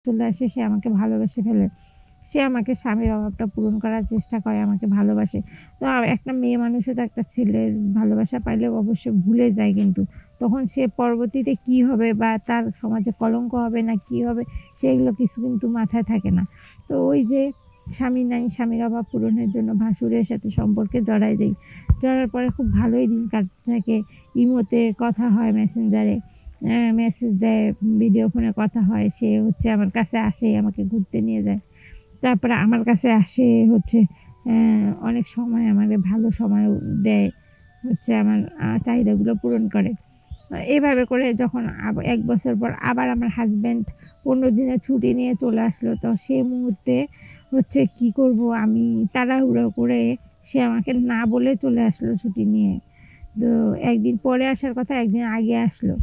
চলে আসে, সে আমাকে ভালোবেসে ফেলে। সে আমাকে স্বামীর অভাবটা পূরণ করার চেষ্টা করে, আমাকে ভালোবাসে। তো একটা মেয়ে মানুষও তো একটা ছেলের ভালোবাসা পাইলে অবশ্যই ভুলে যায় কিন্তু। তখন সে পরবর্তীতে কি হবে বা তার সমাজে কলঙ্ক হবে না কি হবে, সেগুলো কিছু কিন্তু মাথায় থাকে না। তো ওই যে স্বামী নাই, স্বামীর অভাব পূরণের জন্য ভাসুরের সাথে সম্পর্কে জড়ায় যাই। জড়ার পরে খুব ভালোই দিন কাটতে থাকে। ইমোতে কথা হয়, মেসেঞ্জারে মেসেজ দেয়, ভিডিও ফোনে কথা হয়। সে হচ্ছে আমার কাছে আসে, আমাকে ঘুরতে নিয়ে যায়। তারপরে আমার কাছে আসে হচ্ছে অনেক সময় আমাকে ভালো সময় দেয়, হচ্ছে আমার চাহিদাগুলো পূরণ করে। এভাবে করে যখন ১ বছর পর আবার আমার হাসব্যান্ড ১৫ দিনের ছুটি নিয়ে চলে আসলো, তো সেই মুহূর্তে হচ্ছে কি করব আমি, তাড়াহুড়ো করে সে আমাকে না বলে চলে আসলো ছুটি নিয়ে। তো একদিন পরে আসার কথা, একদিন আগে আসলো।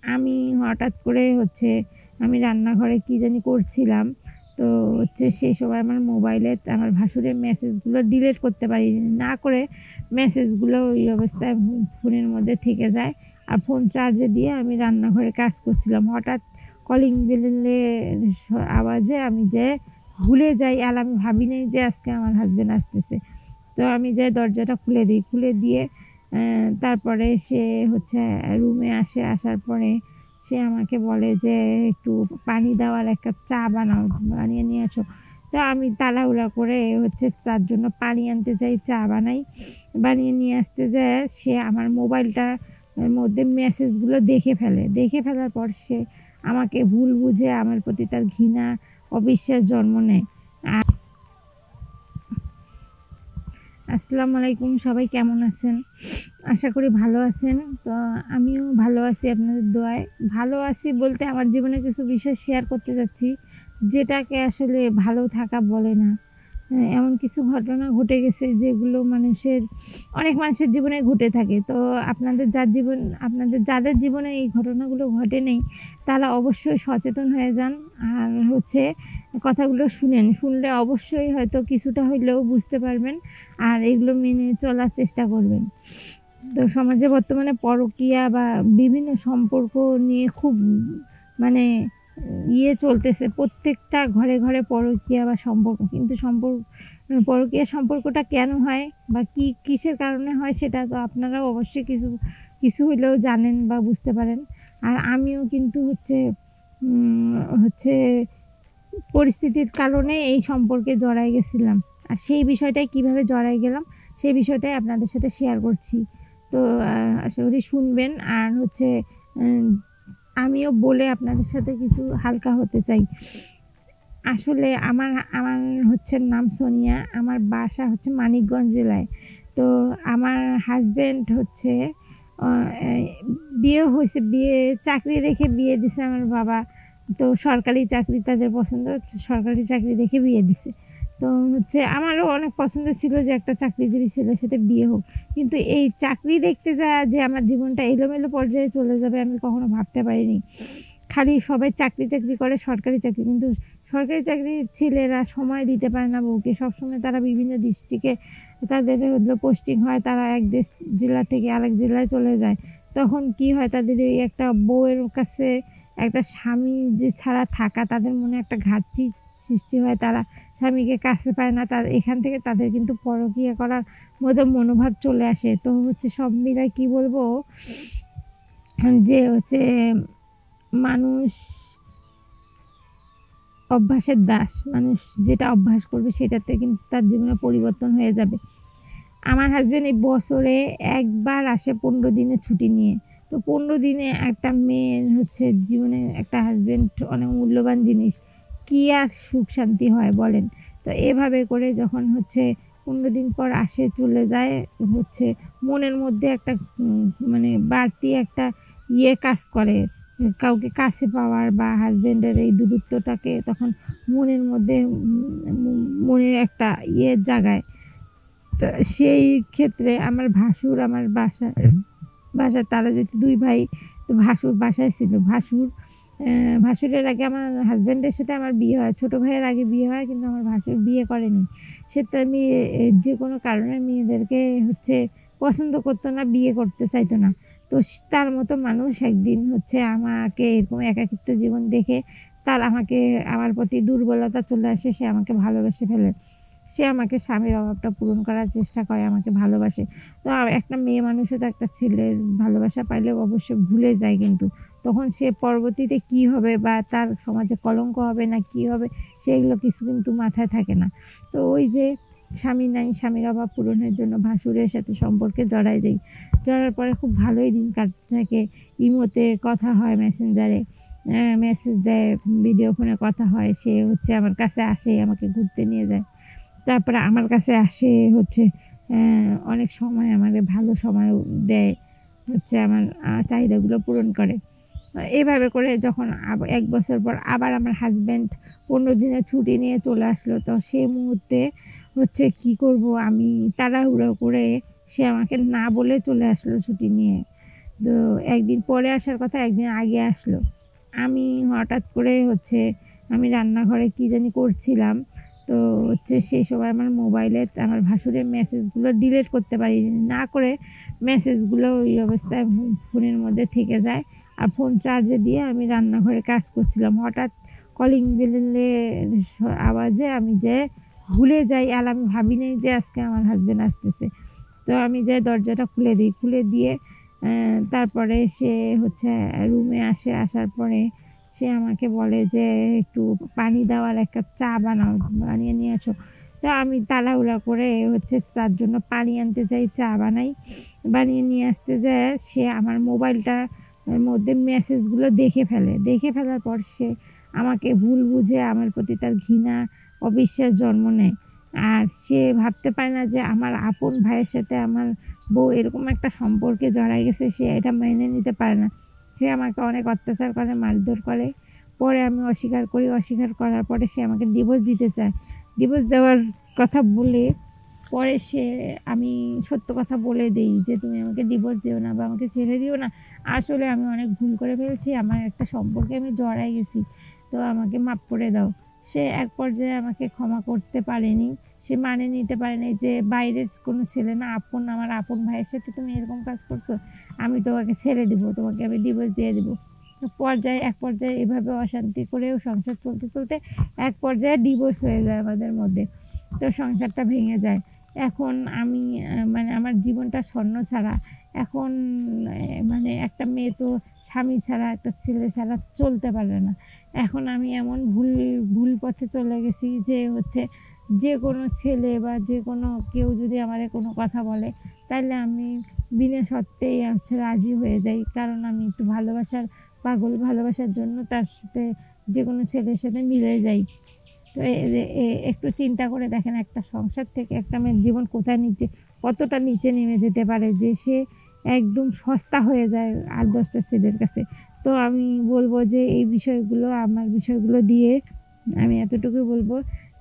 আমি হঠাৎ করে হচ্ছে আমি রান্নাঘরে কী জানি করছিলাম। তো হচ্ছে সেই সময় আমার মোবাইলে আমার ভাসুরের মেসেজগুলো ডিলিট করতে পারিনি। না করে মেসেজগুলো ওই অবস্থায় ফোনের মধ্যে থেকে যায়। আর ফোন চার্জে দিয়ে আমি রান্নাঘরে কাজ করছিলাম। হঠাৎ কলিং বেলের আওয়াজে আমি যে ভুলে যাই, আর আমি ভাবি নাই যে আজকে আমার হাসব্যান্ড আসতেছে। তো আমি যাই দরজাটা খুলে দিই। খুলে দিয়ে তারপরে সে হচ্ছে রুমে আসে। আসার পরে সে আমাকে বলে যে, "একটু পানি দাও আর ১ কাপ চা বানাও, বানিয়ে নিয়ে আসো।" তো আমি তাড়াহুড়া করে হচ্ছে তার জন্য পানি আনতে যাই, চা বানাই। বানিয়ে নিয়ে আসতে যেয়ে সে আমার মোবাইলটার মধ্যে মেসেজগুলো দেখে ফেলে। দেখে ফেলার পর সে আমাকে ভুল বুঝে আমার প্রতি তার ঘৃণা, অবিশ্বাস জন্ম নেয়। আসসালামু আলাইকুম, সবাই কেমন আছেন? আশা করি ভালো আছেন। তো আমিও ভালো আছি আপনাদের দোয়ায়। ভালো আছি বলতে আমার জীবনে কিছু বিষয় শেয়ার করতে যাচ্ছি, যেটাকে আসলে ভালো থাকা বলে না। এমন কিছু ঘটনা ঘটে গেছে যেগুলো অনেক মানুষের জীবনে ঘটে থাকে। তো আপনাদের যাদের জীবনে এই ঘটনাগুলো ঘটে নেই, তারা অবশ্যই সচেতন হয়ে যান। আর হচ্ছে কথাগুলো শুনেন। শুনলে অবশ্যই হয়তো কিছুটা হইলেও বুঝতে পারবেন। আর এগুলো মেনে চলার চেষ্টা করবেন। তো সমাজে বর্তমানে পরকীয়া বা বিভিন্ন সম্পর্ক নিয়ে খুব মানে চলতেছে। প্রত্যেকটা ঘরে ঘরে পরকীয়া বা সম্পর্ক। কিন্তু পরকীয়া সম্পর্কটা কেন হয় বা কিসের কারণে হয়, সেটা তো আপনারাও অবশ্যই কিছু কিছু হইলেও জানেন বা বুঝতে পারেন। আর আমিও কিন্তু হচ্ছে পরিস্থিতির কারণে এই সম্পর্কে জড়াই গেছিলাম। আর সেই বিষয়টাই কিভাবে জড়াই গেলাম, সেই বিষয়টাই আপনাদের সাথে শেয়ার করছি। তো আশা করি শুনবেন। আর হচ্ছে আমিও বলে আপনাদের সাথে কিছু হালকা হতে চাই। আসলে আমার আমার হচ্ছে নাম সোনিয়া। আমার বাসা হচ্ছে মানিকগঞ্জ জেলায়। তো আমার হাসব্যান্ড হচ্ছে অ এ বিয়ে হইছে, চাকরি রেখে বিয়ে দিছে আমার বাবা। তো সরকারি চাকরি তাদের পছন্দ হচ্ছে, সরকারি চাকরি দেখে বিয়ে দিছে। তো হচ্ছে আমারও অনেক পছন্দ ছিল যে একটা চাকরিজীবী ছেলের সাথে বিয়ে হোক। কিন্তু এই চাকরি দেখতে যাওয়া যে আমার জীবনটা এলোমেলো পর্যায়ে চলে যাবে, আমি কখনো ভাবতে পারিনি। খালি সবাই চাকরি করে, সরকারি চাকরি। কিন্তু সরকারি চাকরির ছেলেরা সময় দিতে পারে না বউকে। সবসময় তারা বিভিন্ন ডিস্ট্রিক্টে তাদের পোস্টিং হয়। তারা এক জেলা থেকে আরেক জেলায় চলে যায়। তখন কি হয়, তাদের এই একটা বউয়ের কাছে একটা স্বামী যে ছাড়া থাকা, তাদের মনে একটা ঘাটতি সৃষ্টি হয়। তারা স্বামীকে কাছে পায় না। এখান থেকে তাদের কিন্তু পরকীয়া করার মতো মনোভাব চলে আসে। তো হচ্ছে সব মিলায় কি বলবো, যে হচ্ছে মানুষ অভ্যাসের দাস। মানুষ যেটা অভ্যাস করবে সেটাতে কিন্তু তার জীবনে পরিবর্তন হয়ে যাবে। আমার হাসব্যান্ড এই বছরে একবার আসে ১৫ দিনের ছুটি নিয়ে। তো ১৫ দিনে একটা মেয়ের হচ্ছে জীবনে একটা হাসব্যান্ড অনেক মূল্যবান জিনিস। কি আর সুখ শান্তি হয় বলেন? তো এভাবে করে যখন হচ্ছে ১৫ দিন পর আসে চলে যায়, হচ্ছে মনের মধ্যে একটা বাড়তি একটা কাজ করে। কাউকে কাছে পাওয়ার বা হাসব্যান্ডের এই দূরত্বটাকে তখন মনের মধ্যে মনের একটা জাগায়। তো সেই ক্ষেত্রে আমার ভাসুর আমার বাসায় তারা যেহেতু ২ ভাই, তো ভাসুর বাসায় ছিল। ভাসুরের আগে আমার হাসব্যান্ডের সাথে আমার বিয়ে হয়। ছোট ভাইয়ের আগে বিয়ে হয়, কিন্তু আমার ভাসুর বিয়ে করেনি। সে তার যে কোনো কারণে মেয়েদেরকে হচ্ছে পছন্দ করতো না, বিয়ে করতে চাইতো না। তো তার মতো মানুষ একদিন হচ্ছে আমাকে এরকম একাকিত্ব জীবন দেখে তার আমার প্রতি দুর্বলতা চলে আসে, সে আমাকে ভালোবেসে ফেলে। সে আমাকে স্বামীর অভাবটা পূরণ করার চেষ্টা করে, আমাকে ভালোবাসে। তো একটা মেয়ে মানুষও তো একটা ছেলের ভালোবাসা পাইলে অবশ্যই ভুলে যায় কিন্তু। তখন সে পরবর্তীতে কী হবে বা তার সমাজে কলঙ্ক হবে না কী হবে, সেগুলো কিছু কিন্তু মাথায় থাকে না। তো ওই যে স্বামী নাই, স্বামীর অভাব পূরণের জন্য ভাসুরের সাথে সম্পর্কে জড়ায় যাই। জড়ার পরে খুব ভালোই দিন কাটতে থাকে। ইমোতে কথা হয়, মেসেঞ্জারে মেসেজ দেয়, ভিডিও ফোনে কথা হয়। সে আমার কাছে আসে, আমাকে ঘুরতে নিয়ে যায়। তারপরে আমার কাছে আসে অনেক সময় আমাকে ভালো সময় দেয়, আমার চাহিদাগুলো পূরণ করে। এভাবে করে যখন 1 বছর পর আবার আমার হাজব্যান্ড 15 দিনের ছুটি নিয়ে চলে আসলো, তো সেই মুহূর্তে কী করব আমি, তাড়াহুড়ো করে সে আমাকে না বলে চলে আসলো ছুটি নিয়ে। তো একদিন পরে আসার কথা, একদিন আগে আসলো। আমি হঠাৎ করে আমি রান্নাঘরে কী জানি করছিলাম। তো সেই সময় আমার মোবাইলে আমার ভাসুরের মেসেজগুলো ডিলিট করতে পারিনি, না করে মেসেজগুলো ওই অবস্থায় ফোনের মধ্যে থেকে যায়। আর ফোন চার্জে দিয়ে আমি রান্নাঘরে কাজ করছিলাম। হঠাৎ কলিং বেলের আওয়াজে আমি ভুলে যাই, আর আমি ভাবি নাই যে আজকে আমার হাজব্যান্ড আসতেছে। তো আমি দরজাটা খুলে দিই, খুলে দিয়ে তারপরে সে রুমে আসে। আসার পরে সে আমাকে বলে যে একটু পানি দাও আর 1 কাপ চা বানিয়ে নিয়ে আসো। তো আমি তাড়াহুড়া করে তার জন্য পানি আনতে যাই, চা বানিয়ে নিয়ে আসতে যায়। সে আমার মোবাইলটার মধ্যে মেসেজগুলো দেখে ফেলার পর সে আমাকে ভুল বুঝে আমার প্রতি তার ঘৃণা, অবিশ্বাস জন্ম নেয়। আর সে ভাবতে পারে না যে আমার আপন ভাইয়ের সাথে আমার বউ এরকম একটা সম্পর্কে জড়ায় গেছে। সে এটা মেনে নিতে পারে না। সে আমাকে অনেক অত্যাচার করে, মারধর করে। পরে আমি অস্বীকার করি। অস্বীকার করার পরে সে আমাকে ডিভোর্স দিতে চায়। ডিভোর্স দেওয়ার কথা বলে পরে আমি সত্য কথা বলে দেই যে তুমি আমাকে ডিভোর্স দিও না বা আমাকে ছেড়ে দিও না। আসলে আমি অনেক ভুল করে ফেলছি। আমার একটা সম্পর্কে আমি জড়ায় গেছি। তো আমাকে মাফ করে দাও। সে এক পর্যায়ে আমাকে ক্ষমা করতে পারেনি। সে মানে নিতে পারেনি যে বাইরের কোনো ছেলে না, আমার আপন ভাইয়ের সাথে তুমি এরকম কাজ করছো। আমি তোমাকে ছেড়ে দিব, তোমাকে আমি ডিভোর্স দিয়ে দিব। এক পর্যায়ে এভাবে অশান্তি করেও সংসার চলতে এক পর্যায়ে ডিভোর্স হয়ে যায় আমাদের মধ্যে। তো সংসারটা ভেঙে যায়। এখন আমি আমার জীবনটা ছন্নছাড়া। এখন একটা মেয়ে তো স্বামী ছাড়া, একটা ছেলে ছাড়া চলতে পারে না। এখন আমি এমন ভুল পথে চলে গেছি যে যে কোনো ছেলে বা যে কোনো কেউ যদি আমারে কোনো কথা বলে, তাহলে আমি বিনা শর্তেই রাজি হয়ে যাই। কারণ আমি একটু ভালোবাসার পাগল, ভালোবাসার জন্য তার সাথে যে কোনো ছেলের সাথে মিলে যাই। তো একটু চিন্তা করে দেখেন, একটা সংসার থেকে একটা মেয়ের জীবন কতটা নিচে নেমে যেতে পারে, যে সে একদম সস্তা হয়ে যায় 8-10টা ছেলের কাছে। তো আমি বলবো যে আমার বিষয়গুলো দিয়ে আমি এতটুকুই বলবো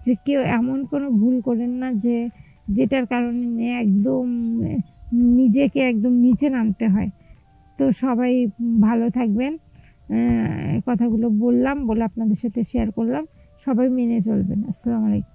যে কেউ এমন কোনো ভুল করেন না যেটার কারণে একদম নিজেকে একদম নিচে নামতে হয়। তো সবাই ভালো থাকবেন। কথাগুলো বলে আপনাদের সাথে শেয়ার করলাম। সবাই মেনে চলবেন। আসসালামু আলাইকুম।